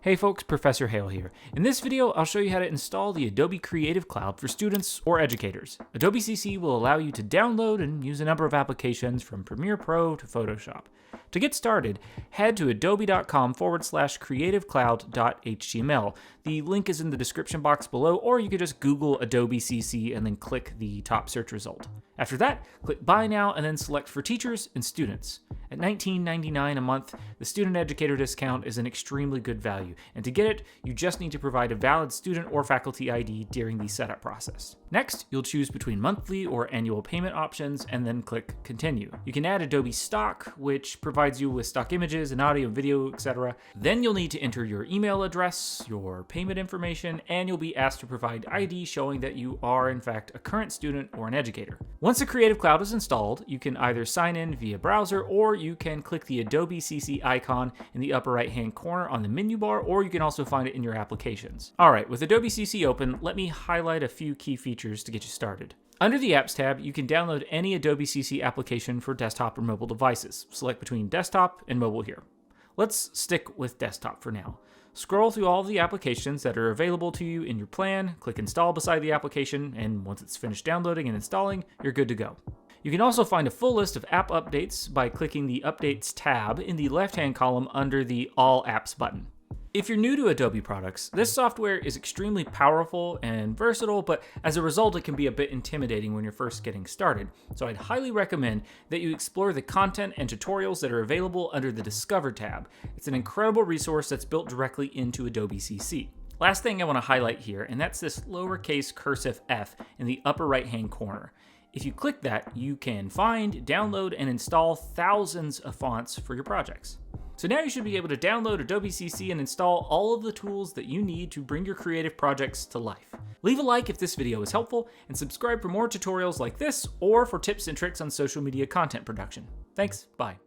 Hey folks, Professor Hale here. In this video, I'll show you how to install the Adobe Creative Cloud for students or educators. Adobe CC will allow you to download and use a number of applications from Premiere Pro to Photoshop. To get started, head to adobe.com/creativecloud.html. The link is in the description box below, or you could just Google Adobe CC and then click the top search result. After that, click Buy Now and then select for teachers and students. At $19.99 a month, the student educator discount is an extremely good value, and to get it, you just need to provide a valid student or faculty ID during the setup process. Next, you'll choose between monthly or annual payment options and then click Continue. You can add Adobe Stock, which provides you with stock images and audio, video, etc. Then you'll need to enter your email address, your payment information, and you'll be asked to provide ID showing that you are in fact a current student or an educator. Once the Creative Cloud is installed, you can either sign in via browser, or you can click the Adobe CC icon in the upper right hand corner on the menu bar, or you can also find it in your applications. Alright, with Adobe CC open, let me highlight a few key features to get you started. Under the Apps tab, you can download any Adobe CC application for desktop or mobile devices. Select between desktop and mobile here. Let's stick with desktop for now. Scroll through all of the applications that are available to you in your plan, click Install beside the application, and once it's finished downloading and installing, you're good to go. You can also find a full list of app updates by clicking the Updates tab in the left-hand column under the All Apps button. If you're new to Adobe products, this software is extremely powerful and versatile, but as a result, it can be a bit intimidating when you're first getting started. So I'd highly recommend that you explore the content and tutorials that are available under the Discover tab. It's an incredible resource that's built directly into Adobe CC. Last thing I want to highlight here, and that's this lowercase cursive F in the upper right-hand corner. If you click that, you can find, download, and install thousands of fonts for your projects. So now you should be able to download Adobe CC and install all of the tools that you need to bring your creative projects to life. Leave a like if this video is helpful, and subscribe for more tutorials like this, or for tips and tricks on social media content production. Thanks, bye.